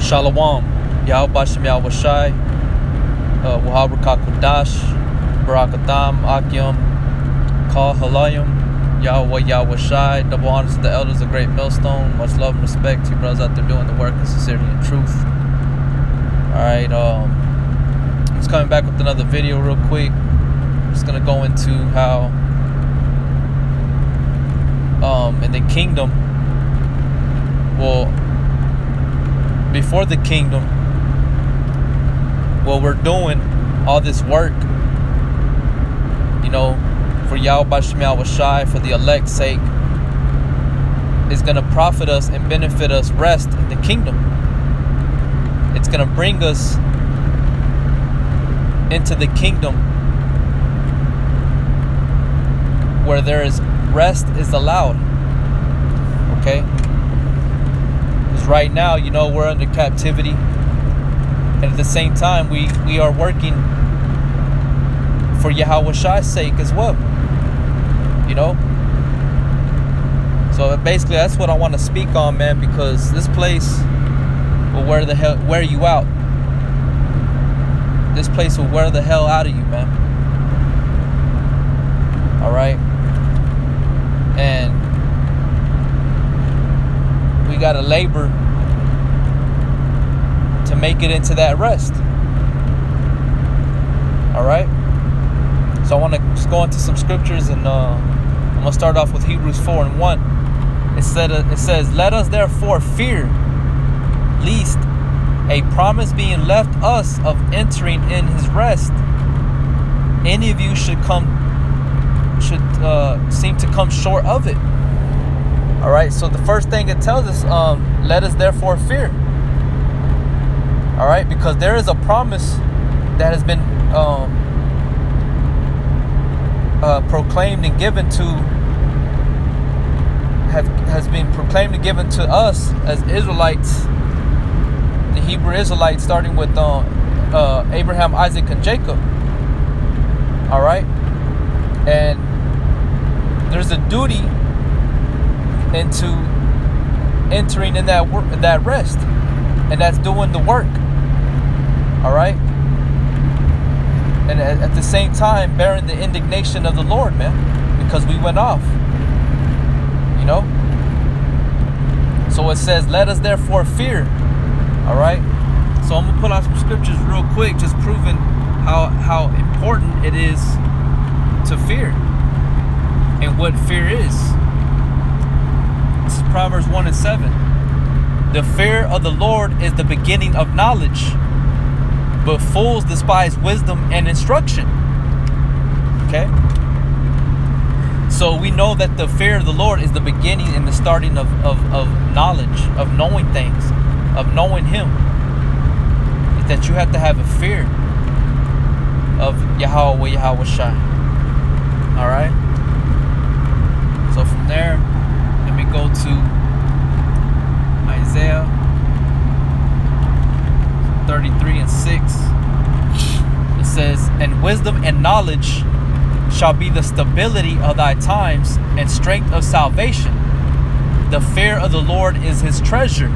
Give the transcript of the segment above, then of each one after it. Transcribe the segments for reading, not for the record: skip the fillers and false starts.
Shalom, Yahweh Bashem Yahweh Shai, Wahabra Kodash, Barakatham, Akim, Kal Halayim, Yahweh Yahweh Shai. Double honors to the elders of Great Millstone. Much love and respect to you brothers out there doing the work in sincerity and truth. Alright, just coming back with another video real quick. I'm just gonna go into how in the kingdom, well, before the kingdom, well, we're doing all this work, you know, for Yahweh Bashem Yahweh Shai, for the elect's sake, is going to profit us and benefit us rest in the kingdom. It's going to bring us into the kingdom where there is rest is allowed. Okay? Because right now, you know, we're under captivity, and at the same time we are working for Yahweh Shai's sake as well, you know. So basically that's what I want to speak on, man, because this place will wear you out. This place will wear the hell out of you, man. All right. And we gotta labor to make it into that rest. All right. So I want to just go into some scriptures, and I'm gonna start off with Hebrews 4:1. It says, "Let us therefore fear, lest a promise being left us of entering in His rest, any of you should seem to come short of it." All right. So the first thing it tells us, let us therefore fear. All right, because there is a promise that has been proclaimed and given to has been proclaimed and given to us as Israelites, the Hebrew Israelites, starting with Abraham, Isaac, and Jacob. All right, and there's a duty into entering in that rest, and that's doing the work. All right, and at the same time bearing the indignation of the Lord, man, because we went off, you know. So it says, "Let us therefore fear." All right. So I'm gonna put out some scriptures real quick, just proving how important it is to fear and what fear is. This is Proverbs 1:7. "The fear of the Lord is the beginning of knowledge, but fools despise wisdom and instruction." Okay? So we know that the fear of the Lord is the beginning and the starting of knowledge, of knowing things, of knowing Him. Is that you have to have a fear of Yahweh Yahweh Shai. Alright? So from there, let me go to Isaiah 33:6. It says, "And wisdom and knowledge shall be the stability of thy times, and strength of salvation. The fear of the Lord is His treasure."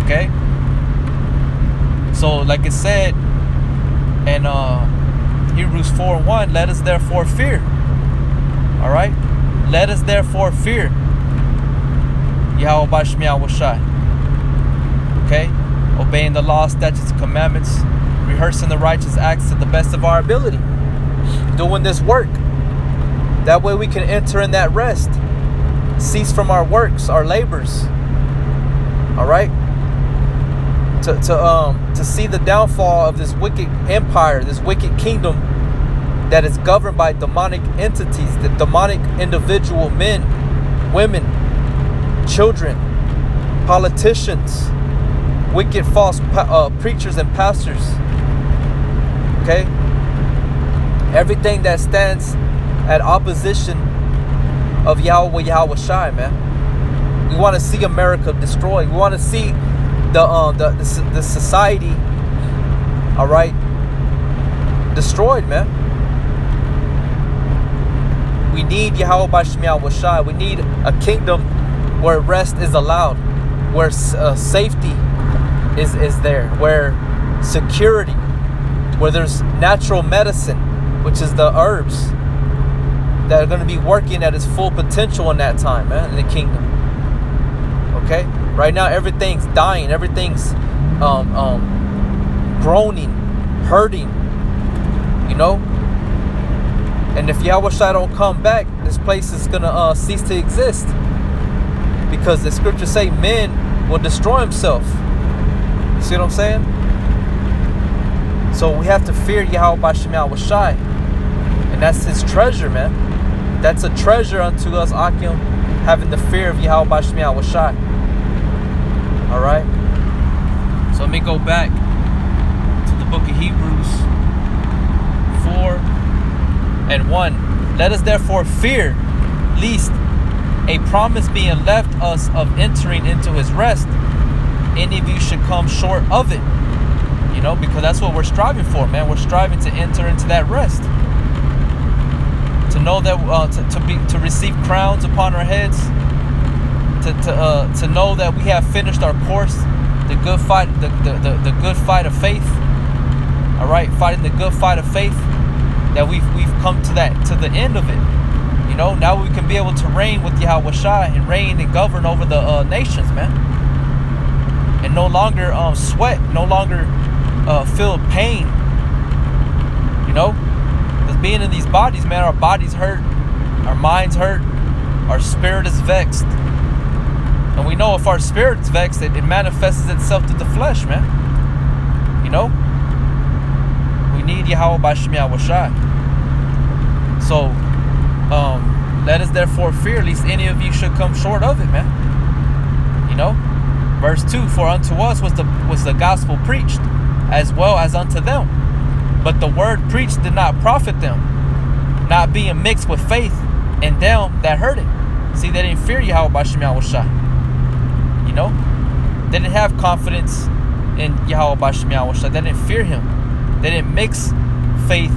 Okay? So like it said in Hebrews 4:1, "Let us therefore fear." All right? Let us therefore fear Yahweh Bashem Yahweh Shai. Okay? Obeying the law, statutes, and commandments, rehearsing the righteous acts to the best of our ability, doing this work. That way we can enter in that rest, cease from our works, our labors. All right, to see the downfall of this wicked empire, this wicked kingdom that is governed by demonic entities, the demonic individual men, women, children, politicians, wicked false preachers and pastors. Okay? Everything that stands at opposition of Yahweh Yahweh Shai, man. We want to see America destroyed. We want to see the society, all right, destroyed, man. We need Yahweh Bashem Yahweh Shai. We need a kingdom where rest is allowed, where safety is there, where security, where there's natural medicine, which is the herbs that are going to be working at its full potential in that time, man, in the kingdom. Okay? Right now, everything's dying. Everything's groaning, hurting, you know? And if Yahushua don't come back, this place is going to cease to exist. Because the scriptures say men will destroy himself. You see what I'm saying? So we have to fear Yahweh B'Shem Yahushai. And that's his treasure, man. That's a treasure unto us, Akim, having the fear of Yahweh B'Shem Yahushai. Alright? So let me go back to the book of Hebrews 4:1. Let us therefore fear, lest a promise being left us of entering into his rest, any of you should come short of it. You know, because that's what we're striving for, man. We're striving to enter into that rest. To know that to receive crowns upon our heads. To know that we have finished our course, the good fight, the good fight of faith. All right, fighting the good fight of faith. That we've come to the end of it. You know, now we can be able to reign with Yahushua and reign and govern over the nations, man. And no longer sweat, no longer feel pain. You know, because being in these bodies, man, our bodies hurt, our minds hurt, our spirit is vexed. And we know if our spirit's vexed, it manifests itself to the flesh, man. You know, we need Yahweh B'Shem Yahushai. So, let us therefore fear, lest any of you should come short of it, man. You know, verse 2: For unto us was the gospel preached, as well as unto them. But the word preached did not profit them, not being mixed with faith in them that heard it. See, they didn't fear Yahweh B'Shem Yahushai. You know, they didn't have confidence in Yahweh B'Shem Yahushai. They didn't fear him. They didn't mix faith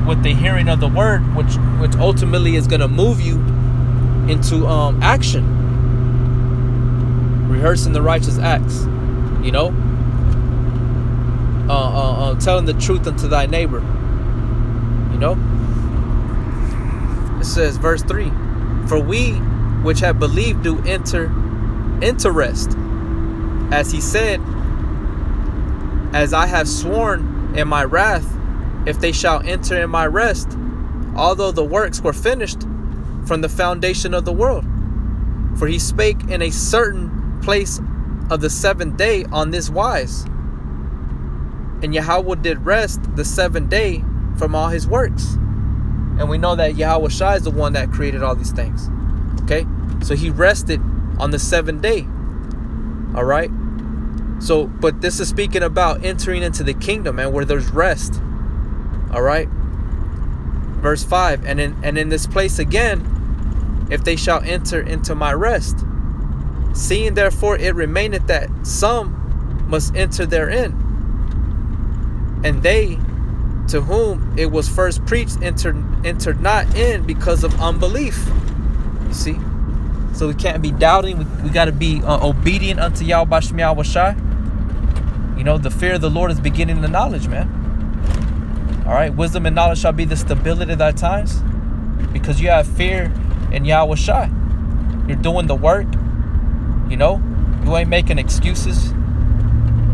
with the hearing of the word, which ultimately is going to move you into action, rehearsing the righteous acts. You know, telling the truth unto thy neighbor. You know, it says, verse 3: For we which have believed do enter rest, as he said, as I have sworn in my wrath, if they shall enter in my rest, although the works were finished from the foundation of the world. For he spake in a certain place of the seventh day on this wise, and Yahweh did rest the seventh day from all his works. And we know that Yahushua is the one that created all these things. Okay, so he rested on the seventh day. All right. So, but this is speaking about entering into the kingdom, man, where there's rest. All right. Verse 5: And in this place again, if they shall enter into my rest, seeing therefore it remaineth that some must enter therein, and they to whom it was first preached entered not in because of unbelief. You see? So we can't be doubting. We got to be obedient unto Yahweh B'Shem Yahushai. You know, the fear of the Lord is beginning the knowledge, man. All right, wisdom and knowledge shall be the stability of thy times, because you have fear in Yahushai. You're doing the work. You know, you ain't making excuses.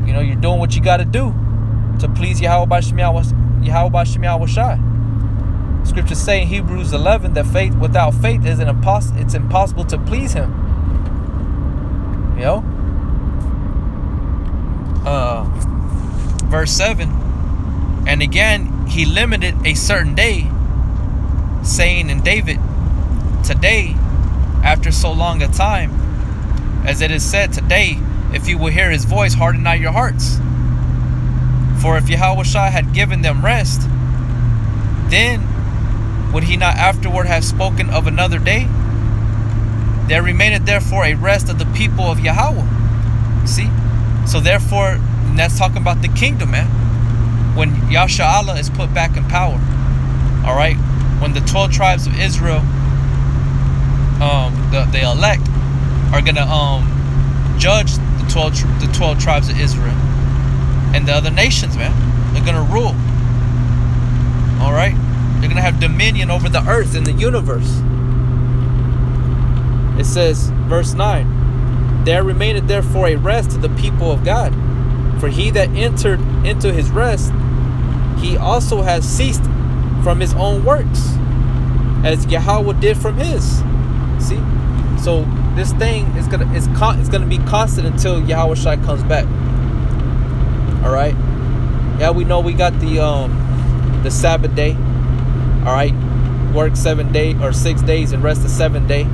You know, you're doing what you got to do to please Yahweh B'Shem Yahushai. Scriptures say in Hebrews 11 that faith without faith is it's impossible to please him. You know? Verse 7: And again he limited a certain day, saying in David, today, after so long a time, as it is said, today, if you will hear his voice, harden not your hearts. For if Yahushua had given them rest, then would he not afterward have spoken of another day? There remaineth therefore a rest of the people of Yahweh. You see? So therefore, that's talking about the kingdom, man. When Yahshua is put back in power. All right? When the 12 tribes of Israel, the elect, are going to judge the the 12 tribes of Israel and the other nations, man. They're gonna rule. All right, they're gonna have dominion over the earth and the universe. It says, verse 9, there remaineth therefore a rest to the people of God. For he that entered into his rest, he also has ceased from his own works, as Yahweh did from his. See? So this thing is gonna be constant until Yahweh Shai comes back. Alright? Yeah, we know we got the Sabbath day. Alright? Work 7 days or 6 days and rest the 7th day,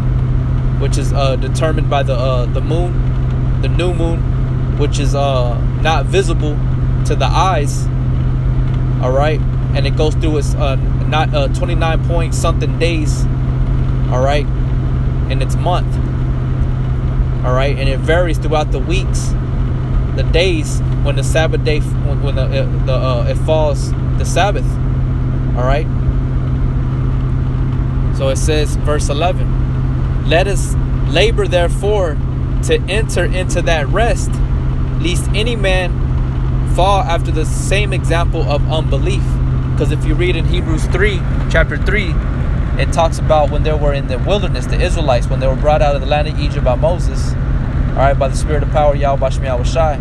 which is determined by the moon, the new moon, which is not visible to the eyes. All right, and it goes through its 29 point something days. All right, in its month. All right, and it varies throughout the weeks, the days when the Sabbath day, when it falls the Sabbath. All right. So it says, verse 11. Let us labor therefore to enter into that rest, lest any man fall after the same example of unbelief. Because if you read in Hebrews 3, chapter 3, it talks about when they were in the wilderness, the Israelites, when they were brought out of the land of Egypt by Moses, all right, by the spirit of power, Yahweh Shai,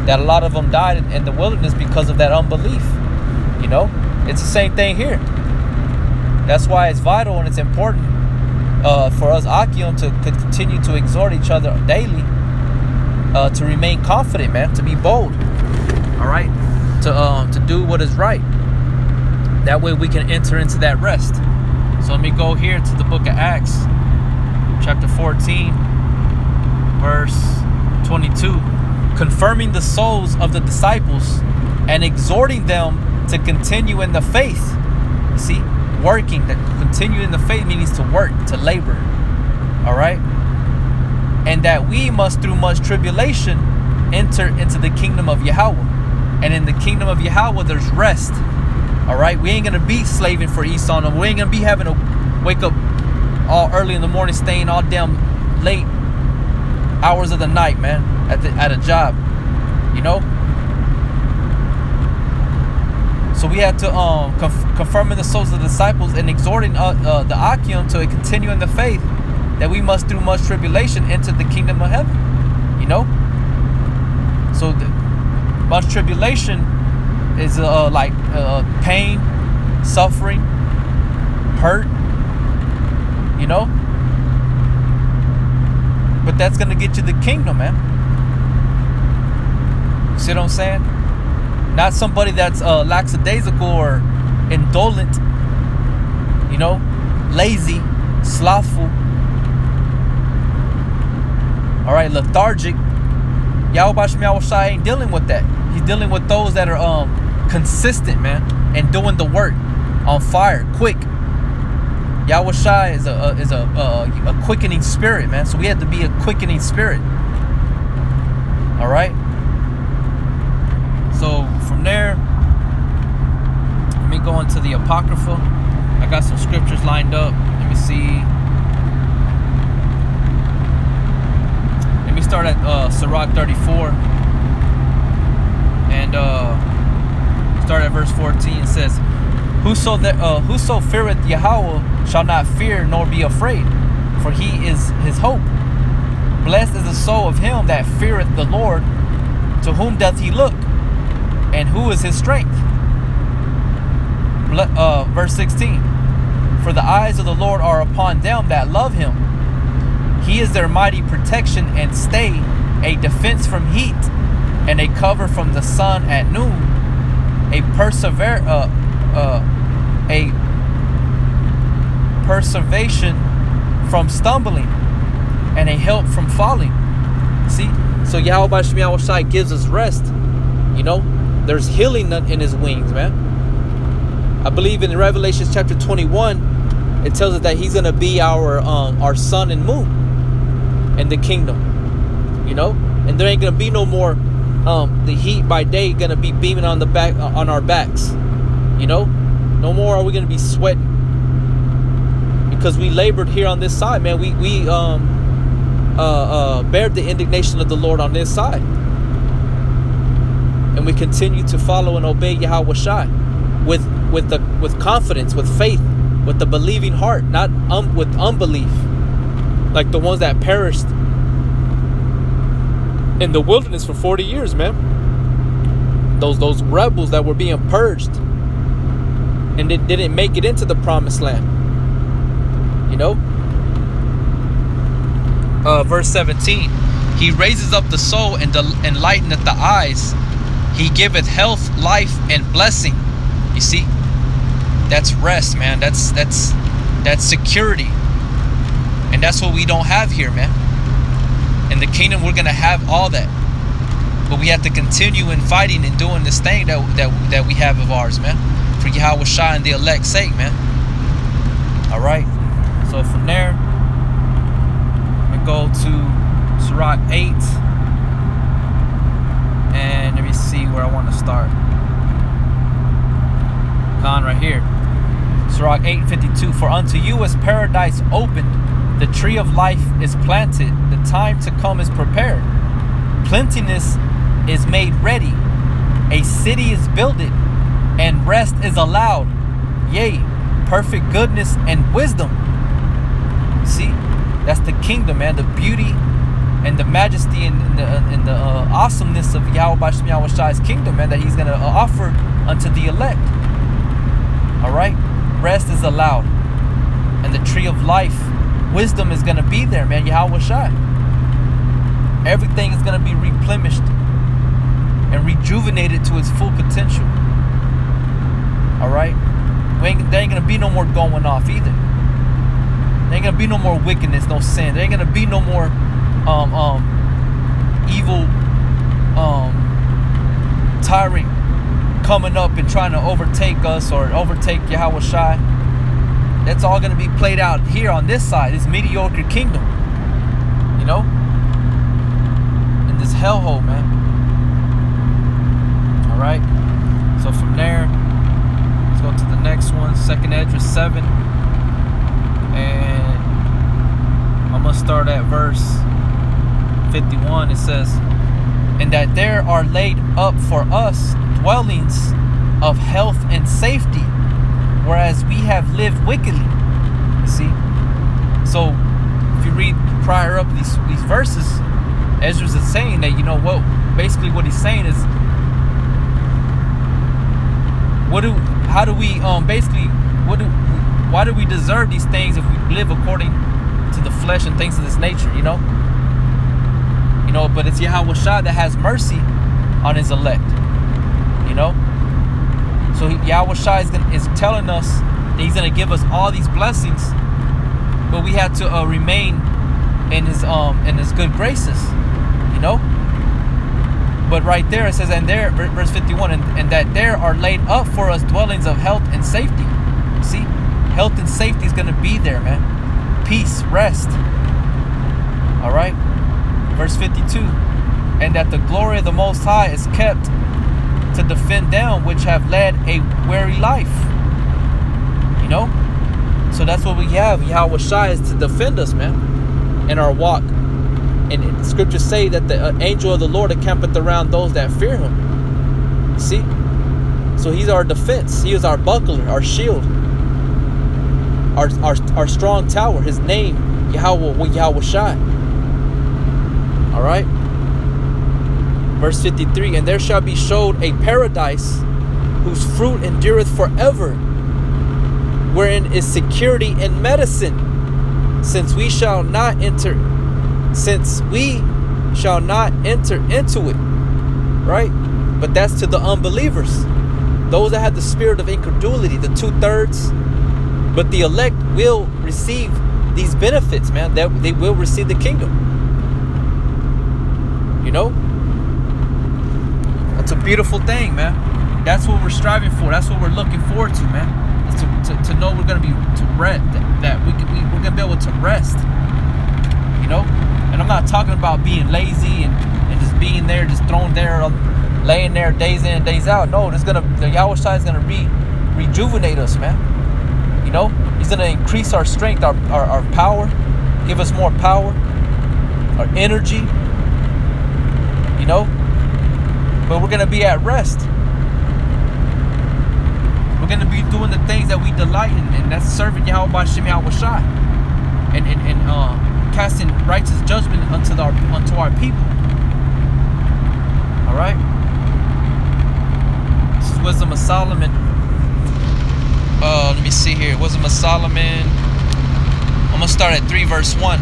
that a lot of them died in the wilderness because of that unbelief. You know, it's the same thing here. That's why it's vital and it's important for us Akim to continue to exhort each other daily, to remain confident, man, to be bold, all right, to do what is right. That way we can enter into that rest. So let me go here to the book of Acts, chapter 14, verse 22. Confirming the souls of the disciples and exhorting them to continue in the faith. You see, working, to continue in the faith means to work, to labor. All right. And that we must through much tribulation enter into the kingdom of Yahweh. And in the kingdom of Yahweh there's rest. All right. We ain't going to be slaving for Esau. We ain't going to be having to wake up all early in the morning, staying all damn late hours of the night, man, at a job, you know. So we had to confirming the souls of the disciples and exhorting the Akim to continue in the faith, that we must through much tribulation enter the kingdom of heaven, you know. So much tribulation is like pain, suffering, hurt, you know. But that's going to get you the kingdom, man. You see what I'm saying? Not somebody that's lackadaisical or indolent, you know, lazy, slothful, all right, lethargic. Yahweh Shai ain't dealing with that. He's dealing with those that are consistent, man, and doing the work on fire, quick. Yahweh Shai is a quickening spirit, man. So we have to be a quickening spirit. All right. So from there, let me go into the Apocrypha. I got some scriptures lined up. Let me see. Let me start at Sirach 34 and start at verse 14. It says, Whoso feareth Yahweh shall not fear nor be afraid, for he is his hope. Blessed is the soul of him that feareth the Lord, to whom doth he look, and who is his strength. Verse 16. For the eyes of the Lord are upon them that love him. He is their mighty protection and stay, a defense from heat, and a cover from the sun at noon, a preservation from stumbling, and a help from falling. See, so Yahweh Shai gives us rest. You know, there's healing in his wings, man. I believe in Revelation chapter 21, it tells us that he's gonna be our sun and moon in the kingdom. You know, and there ain't gonna be no more the heat by day gonna be beaming on our backs. You know, no more are we gonna be sweating, because we labored here on this side, man. We bear the indignation of the Lord on this side. And we continue to follow and obey Yahweh Shai with confidence, with faith, with the believing heart, not with unbelief, like the ones that perished in the wilderness for 40 years, man. Those rebels that were being purged and they didn't make it into the promised land. You know? Verse 17. He raises up the soul and enlighteneth the eyes. He giveth health, life, and blessing. You see? That's rest, man. That's security. And that's what we don't have here, man. In the kingdom, we're going to have all that. But we have to continue in fighting and doing this thing that we have of ours, man. For Yahweh Shai and the elect's sake, man. Alright. So from there, I'm going to go to Sirach 8. And let me see where I want to start. Gone right here. Sirach 8:52. For unto you is paradise opened, the tree of life is planted, the time to come is prepared. Plenteousness is made ready, a city is builded, and rest is allowed. Yea, perfect goodness and wisdom. See, that's the kingdom, man. The beauty and the majesty and the awesomeness of Yahweh Shai's kingdom, man, that he's going to offer unto the elect. All right, rest is allowed, and the tree of life, wisdom is going to be there, man. Yahweh Shai. Everything is going to be replenished and rejuvenated to its full potential. All right, there ain't going to be no more going off either. There ain't going to be no more wickedness, no sin. There ain't going to be no more evil tyrant coming up and trying to overtake us or overtake Yahweh Shai. That's all going to be played out here on this side, this mediocre kingdom. You know? In this hellhole, man. Alright? So from there, let's go to the next one. 2nd Esdras 7. And I'm going to start at verse 51. It says, and that there are laid up for us dwellings of health and safety, whereas we have lived wickedly. You see? So if you read prior up these verses, Esdras is saying that, you know what, basically what he's saying is, why do we deserve these things if we live according to the flesh and things of this nature, you know? You know, but it's Yahweh Shai that has mercy on his elect. You know? So Yahweh Shai is telling us that he's going to give us all these blessings, but we have to remain in his good graces. You know? But right there it says, and there, verse 51, and that there are laid up for us dwellings of health and safety. See? Health and safety is going to be there, man. Peace, rest. All right? Verse 52, and that the glory of the Most High is kept to defend them which have led a weary life. You know? So that's what we have. Yahweh Shai is to defend us, man, in our walk. And the scriptures say that the angel of the Lord encampeth around those that fear him. You see? So he's our defense. He is our buckler, our shield, our strong tower. His name, Yahweh Shai. All right. Verse 53, and there shall be showed a paradise whose fruit endureth forever, wherein is security and medicine, since we shall not enter into it. Right? But that's to the unbelievers, those that have the spirit of incredulity, the 2/3. But the elect will receive these benefits, man. That they will receive the kingdom. You know? That's a beautiful thing, man. That's what we're striving for. That's what we're looking forward to, man. Is to know we're going to be to rest, that we're going to be able to rest. You know? And I'm not talking about being lazy and just being there, just thrown there, laying there days in and days out. No, the Yahweh Shai is going to rejuvenate us, man. You know? He's going to increase our strength, our power, give us more power. our energy, you know. But we're gonna be at rest. We're gonna be doing the things that we delight in, and that's serving Yahweh B'Shem Yahweh Shai, and casting righteous judgment unto our people. All right. This is Wisdom of Solomon. Let me see here. Wisdom of Solomon. I'm gonna start at 3 verse 1.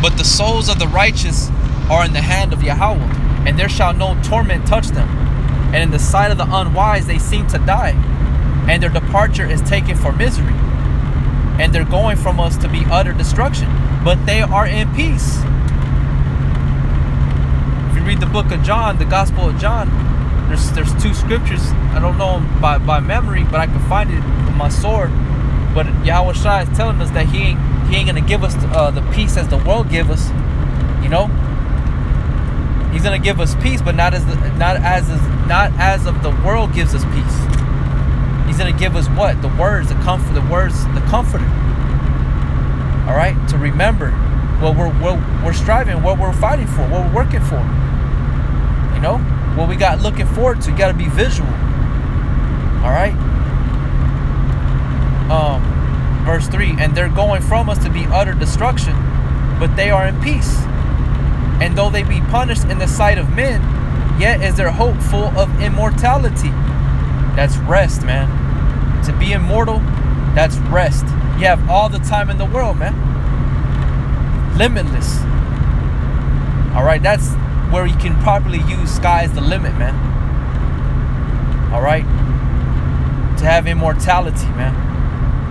But the souls of the righteous are in the hand of Yahweh, and there shall no torment touch them. And in the sight of the unwise they seem to die, and their departure is taken for misery, and they're going from us to be utter destruction. But they are in peace. If you read the book of John, the Gospel of John, there's 2 scriptures. I don't know them by memory, but I can find it with my sword. But Yahweh Shai is telling us that he ain't gonna give us the peace as the world give us. You know, He's gonna give us peace, but not as of the world gives us peace. He's gonna give us what? The words, the comfort, the comforter. All right, to remember what we're striving, what we're fighting for, what we're working for. You know, what we got looking forward to. You got to be visual. All right. Verse 3, and they're going from us to be utter destruction, but they are in peace. And though they be punished in the sight of men, yet is their hope full of immortality. That's rest, man. To be immortal, that's rest. You have all the time in the world, man. Limitless. All right, that's where you can properly use sky's the limit, man. All right, to have immortality, man.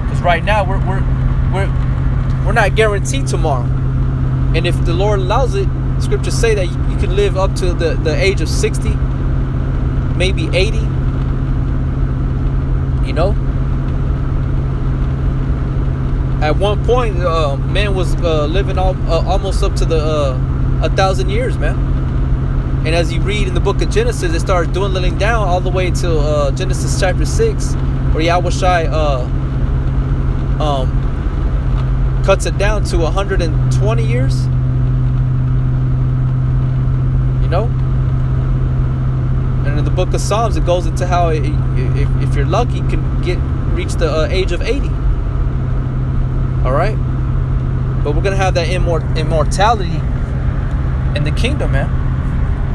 Because right now we're not guaranteed tomorrow, and if the Lord allows it, scriptures say that you can live up to the age of 60, maybe 80. You know. At one point, man was living almost up to the 1,000 years, man. And as you read in the book of Genesis, it starts dwindling down all the way to Genesis chapter 6, where Yahweh Shai cuts it down to 120 years. You know. And in the book of Psalms, it goes into how if you're lucky, you can reach the age of 80. All right, but we're gonna have that immortality in the kingdom, man.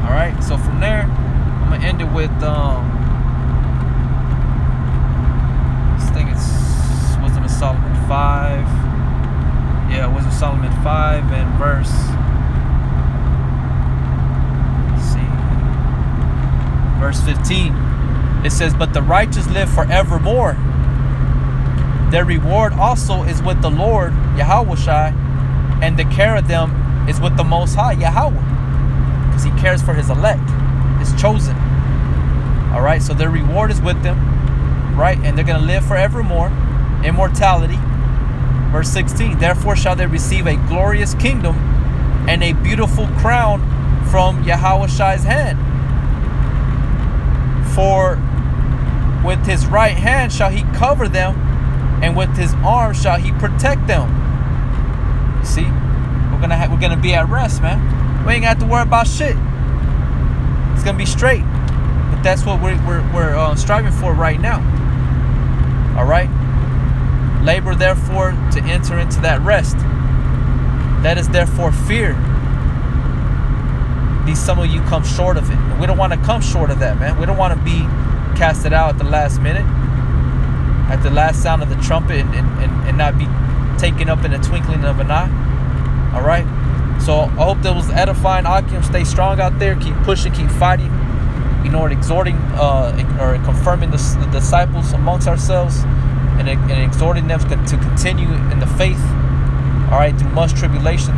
All right, so from there, I'm gonna end it with this thing. It's Wisdom of Solomon 5. Yeah, Wisdom of Solomon 5 and verse. Let's see, verse 15. It says, "But the righteous live forevermore. Their reward also is with the Lord, Yahweh Shai, and the care of them is with the Most High, Yahweh." Because He cares for His elect, His chosen. All right, so their reward is with them, right? And they're going to live forevermore, immortality. Verse 16, "Therefore shall they receive a glorious kingdom and a beautiful crown from Yahweh Shai's hand. For with His right hand shall He cover them, and with His arm shall He protect them." You see, we're gonna be at rest, man. We ain't got to worry about shit. It's gonna be straight. But that's what we're striving for right now. All right. Labor therefore to enter into that rest. Let us therefore fear, lest some of you come short of it. We don't want to come short of that, man. We don't want to be casted out at the last minute, at the last sound of the trumpet, and not be taken up in the twinkling of an eye. All right. So I hope that was edifying. Akim, stay strong out there. Keep pushing. Keep fighting. You know, and exhorting or confirming the disciples amongst ourselves, and exhorting them to continue in the faith. All right, through much tribulation.